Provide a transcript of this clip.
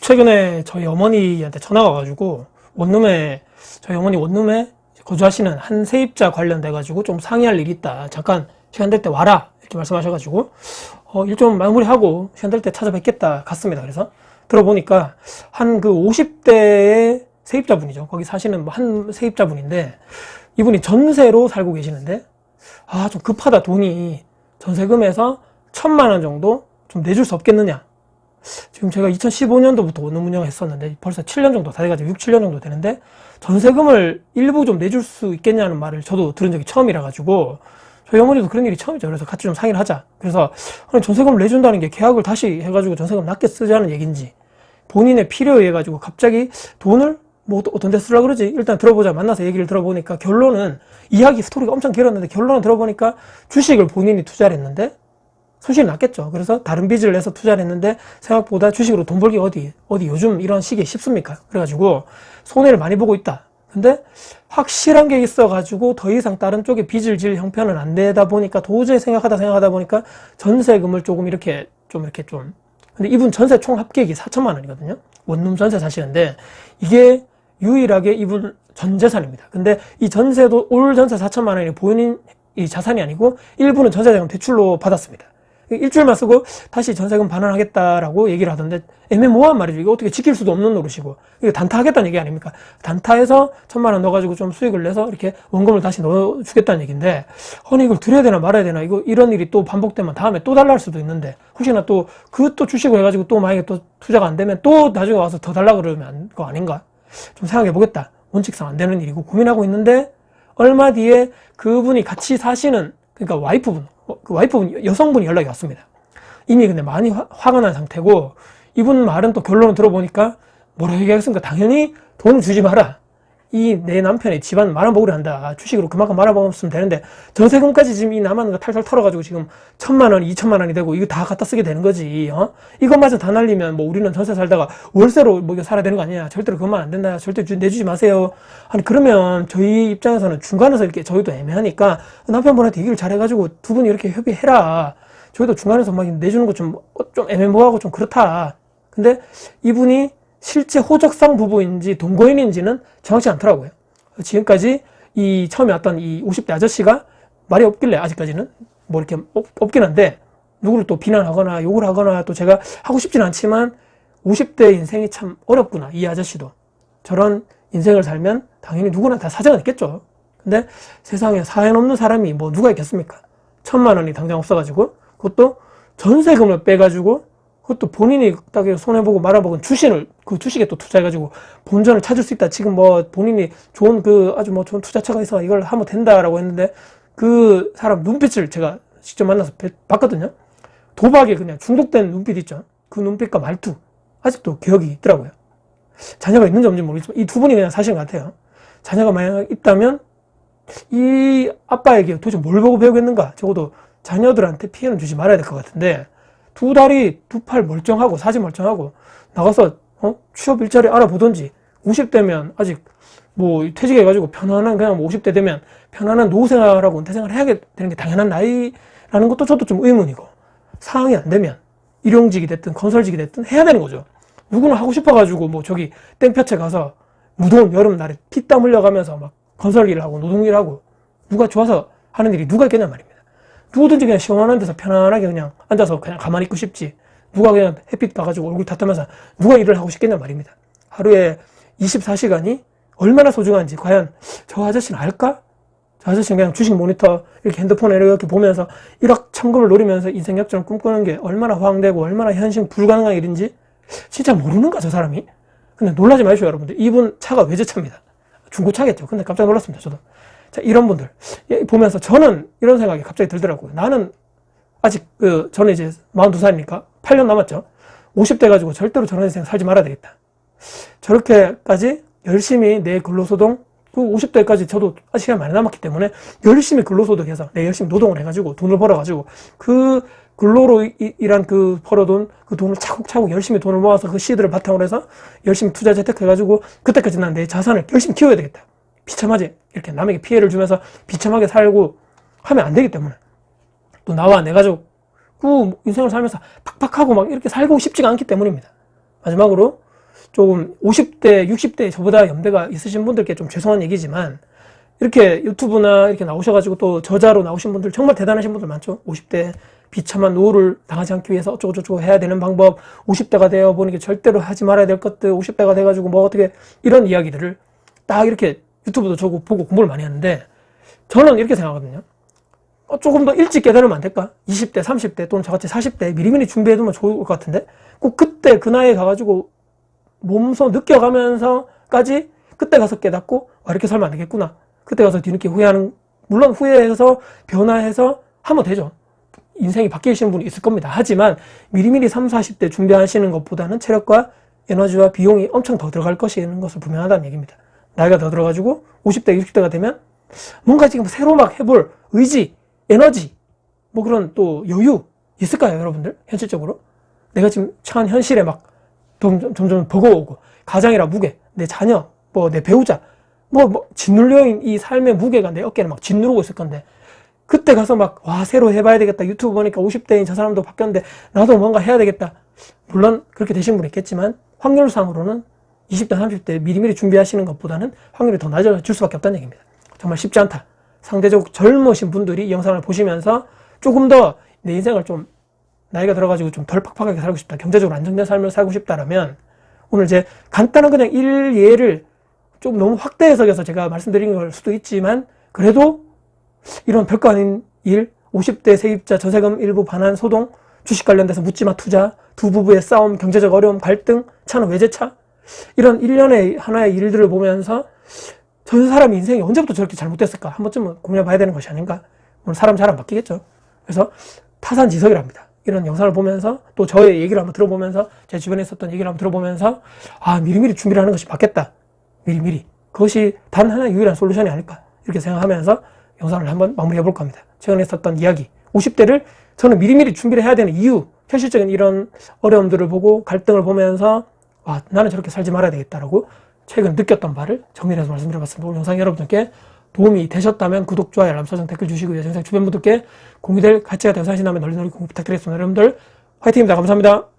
최근에 저희 어머니한테 전화가 와가지고 저희 어머니 원룸에 거주하시는 한 세입자 관련돼가지고 좀 상의할 일이 있다. 잠깐 시간 될 때 와라. 이렇게 말씀하셔가지고 일 좀 마무리하고 시간 될 때 찾아뵙겠다 갔습니다. 그래서 들어보니까 한 그 50대의 세입자분이죠. 거기 사시는 한 세입자분인데 이분이 전세로 살고 계시는데 좀 급하다. 돈이 전세금에서 1,000만 원 정도 좀 내줄 수 없겠느냐. 지금 제가 2015년도부터 원룸 운영을 했었는데 벌써 7년 정도 다 돼가지고 6, 7년 정도 되는데 전세금을 일부 좀 내줄 수 있겠냐는 말을 저도 들은 적이 처음이라 가지고 저희 어머니도 그런 일이 처음이죠. 그래서 같이 좀 상의를 하자. 그래서 전세금을 내준다는 게 계약을 다시 해가지고 전세금 낮게 쓰자는 얘기인지 본인의 필요에 해가지고 갑자기 돈을 뭐 어떤 데 쓰려고 그러지? 일단 들어보자. 만나서 얘기를 들어보니까 결론은 이야기 스토리가 엄청 길었는데 결론은 들어보니까 주식을 본인이 투자를 했는데 손실이 났겠죠. 그래서 다른 빚을 내서 투자를 했는데 생각보다 주식으로 돈 벌기 어디 요즘 이런 시기에 쉽습니까? 그래가지고 손해를 많이 보고 있다. 근데 확실한 게 있어가지고 더 이상 다른 쪽에 빚을 질 형편은 안 되다 보니까 도저히 생각하다 보니까 전세금을 조금 이렇게 좀 근데 이분 전세 총 합계액이 4천만 원이거든요. 원룸 전세 사시는데 이게 유일하게 이분 전 재산입니다. 근데 이 전세도 올 전세 4천만 원이 본인 이 자산이 아니고 일부는 전세자금 대출로 받았습니다. 일주일만 쓰고 다시 전세금 반환하겠다라고 얘기를 하던데 애매모호한 말이죠. 이거 어떻게 지킬 수도 없는 노릇이고 이거 단타하겠다는 얘기 아닙니까? 단타해서 1,000만 원 넣어가지고 좀 수익을 내서 이렇게 원금을 다시 넣어주겠다는 얘기인데 아니 이걸 드려야 되나 말아야 되나 이런 일이 또 반복되면 다음에 또 달라 할 수도 있는데 혹시나 또 그것도 주식을 해가지고 또 만약에 또 투자가 안 되면 또 나중에 와서 더 달라 그러면 그거 아닌가? 좀 생각해 보겠다. 원칙상 안 되는 일이고 고민하고 있는데 얼마 뒤에 그분이 같이 사시는 그러니까 와이프분 여성분이 연락이 왔습니다. 이미 근데 많이 화가 난 상태고 이분 말은 또 결론을 들어보니까 뭐라 얘기하겠습니까? 당연히 돈을 주지 마라. 이 내 남편이 집안 말아먹으려 한다. 주식으로 그만큼 말아먹었으면 되는데 전세금까지 지금 이 남았는 거 탈탈 털어가지고 지금 1,000만 원, 2천만 원이 되고 이거 다 갖다 쓰게 되는 거지. 이것마저 다 날리면 뭐 우리는 전세 살다가 월세로 뭐 이거 살아야 되는 거 아니냐. 절대로 그것만 안 된다. 절대 내주지 마세요. 아니 그러면 저희 입장에서는 중간에서 이렇게 저희도 애매하니까 남편분한테 얘기를 잘해가지고 두 분이 이렇게 협의해라. 저희도 중간에서 막 내주는 거 좀 애매모호하고 좀 그렇다. 근데 이분이 실제 호적상 부부인지 동거인인지는 정확치 않더라고요. 지금까지 이 처음에 왔던 이 50대 아저씨가 말이 없길래 아직까지는 뭐 이렇게 없긴 한데 누구를 또 비난하거나 욕을 하거나 또 제가 하고 싶진 않지만 50대 인생이 참 어렵구나. 이 아저씨도 저런 인생을 살면 당연히 누구나 다 사정은 있겠죠. 근데 세상에 사연 없는 사람이 뭐 누가 있겠습니까? 1,000만 원이 당장 없어가지고 그것도 전세금을 빼가지고 그것도 본인이 딱 손해보고 말아먹은 그 주식에 또 투자해가지고 본전을 찾을 수 있다. 지금 뭐 본인이 좋은 아주 뭐 좋은 투자처가 있어 이걸 하면 된다라고 했는데 그 사람 눈빛을 제가 직접 만나서 봤거든요. 도박에 그냥 중독된 눈빛 있죠. 그 눈빛과 말투 아직도 기억이 있더라고요. 자녀가 있는지 없는지 모르겠지만 이 두 분이 그냥 사신 것 같아요. 자녀가 만약 있다면 이 아빠에게 도대체 뭘 보고 배우겠는가. 적어도 자녀들한테 피해는 주지 말아야 될 것 같은데 두 다리 두 팔 멀쩡하고 사지 멀쩡하고 나가서 취업 일자리 알아보든지 50대면 아직 뭐 퇴직해가지고 편안한 그냥 뭐 50대 되면 편안한 노후생활하고 은퇴생활을 해야 되는 게 당연한 나이라는 것도 저도 좀 의문이고 상황이 안 되면 일용직이 됐든 건설직이 됐든 해야 되는 거죠. 누구는 하고 싶어가지고 뭐 저기 땡볕에 가서 무더운 여름날에 피땀 흘려가면서 막 건설일을 하고 노동일을 하고 누가 좋아서 하는 일이 누가 있겠냐 말입니다. 누구든지 그냥 시원한 데서 편안하게 그냥 앉아서 그냥 가만히 있고 싶지. 누가 그냥 햇빛 봐가지고 얼굴 탔다면서 누가 일을 하고 싶겠냐 말입니다. 하루에 24시간이 얼마나 소중한지 과연 저 아저씨는 알까? 저 아저씨는 그냥 주식 모니터 이렇게 핸드폰에 이렇게 보면서 일확천금을 노리면서 인생 역전을 꿈꾸는 게 얼마나 허황되고 얼마나 현실 불가능한 일인지 진짜 모르는가 저 사람이? 근데 놀라지 마십시오 여러분들. 이분 차가 외제차입니다. 중고차겠죠. 근데 깜짝 놀랐습니다 저도. 자, 이런 분들 보면서 저는 이런 생각이 갑자기 들더라고요. 나는 아직 저는 이제 42살이니까 8년 남았죠. 50대 가지고 절대로 저런 인생 살지 말아야 되겠다. 저렇게까지 열심히 내 근로소득 그 50대까지 저도 아직 시간 많이 남았기 때문에 열심히 근로소득해서 내 열심히 노동을 해가지고 돈을 벌어가지고 그 근로로 일한 그 벌어돈 그 돈을 차곡차곡 열심히 돈을 모아서 그 시드를 바탕으로 해서 열심히 투자 재테크해가지고 그때까지 난 내 자산을 열심히 키워야 되겠다. 비참하지 이렇게 남에게 피해를 주면서 비참하게 살고 하면 안 되기 때문에 또 나와 내 가족 그 인생을 살면서 팍팍하고 막 이렇게 살고 싶지가 않기 때문입니다. 마지막으로 조금 50대, 60대 저보다 연배가 있으신 분들께 좀 죄송한 얘기지만 이렇게 유튜브나 이렇게 나오셔가지고 또 저자로 나오신 분들 정말 대단하신 분들 많죠. 50대 비참한 노후를 당하지 않기 위해서 어쩌고저쩌고 해야 되는 방법, 50대가 되어 보니 절대로 하지 말아야 될 것들, 50대가 돼가지고 뭐 어떻게 이런 이야기들을 딱 이렇게 유튜브도 저거 보고 공부를 많이 하는데 저는 이렇게 생각하거든요. 조금 더 일찍 깨달으면 안 될까? 20대, 30대 또는 저같이 40대 미리미리 준비해두면 좋을 것 같은데 꼭 그때 그 나이에 가가지고 몸소 느껴가면서까지 그때 가서 깨닫고 이렇게 살면 안 되겠구나. 그때 가서 뒤늦게 후회하는, 물론 후회해서 변화해서 하면 되죠. 인생이 바뀌시는 분이 있을 겁니다. 하지만 미리미리 30, 40대 준비하시는 것보다는 체력과 에너지와 비용이 엄청 더 들어갈 것이라는 것을 분명하다는 얘기입니다. 나이가 더 들어가지고 50대, 60대가 되면 뭔가 지금 새로 막 해볼 의지, 에너지, 뭐 그런 또 여유 있을까요, 여러분들? 현실적으로? 내가 지금 처한 현실에 막 점점 버거워오고, 가장이라 무게, 내 자녀, 뭐 내 배우자, 뭐 짓눌려인 이 삶의 무게가 내 어깨를 막 짓누르고 있을 건데, 그때 가서 막, 새로 해봐야 되겠다. 유튜브 보니까 50대인 저 사람도 바뀌었는데, 나도 뭔가 해야 되겠다. 물론, 그렇게 되신 분이 있겠지만, 확률상으로는 20대, 30대 미리미리 준비하시는 것보다는 확률이 더 낮아질 수밖에 없다는 얘기입니다. 정말 쉽지 않다. 상대적으로 젊으신 분들이 이 영상을 보시면서 조금 더 내 인생을 좀 나이가 들어가지고 좀 덜 팍팍하게 살고 싶다. 경제적으로 안정된 삶을 살고 싶다라면 오늘 이제 간단한 그냥 일예를 좀 너무 확대 해석해서 제가 말씀드린 걸 수도 있지만 그래도 이런 별거 아닌 일, 50대 세입자 전세금 일부 반환 소동, 주식 관련돼서 묻지마 투자, 두 부부의 싸움, 경제적 어려움, 갈등, 차는 외제차 이런 일련의 하나의 일들을 보면서 저 사람의 인생이 언제부터 저렇게 잘못됐을까 한 번쯤은 고민해봐야 되는 것이 아닌가. 오늘 사람 잘 안 바뀌겠죠. 그래서 타산지석이랍니다. 이런 영상을 보면서 또 저의 얘기를 한번 들어보면서 제 주변에 있었던 얘기를 한번 들어보면서 미리미리 준비를 하는 것이 맞겠다. 미리미리. 그것이 단 하나의 유일한 솔루션이 아닐까 이렇게 생각하면서 영상을 한번 마무리해 볼까 합니다. 최근에 있었던 이야기 50대를 저는 미리미리 준비를 해야 되는 이유, 현실적인 이런 어려움들을 보고 갈등을 보면서 나는 저렇게 살지 말아야 되겠다라고 최근 느꼈던 바를 정리해서 말씀드려봤습니다. 오늘 영상이 여러분들께 도움이 되셨다면 구독, 좋아요, 알람 설정, 댓글 주시고요. 영상 주변 분들께 공유될 가치가 되어 사신다면 널리 공유 부탁드리겠습니다. 여러분들 화이팅입니다. 감사합니다.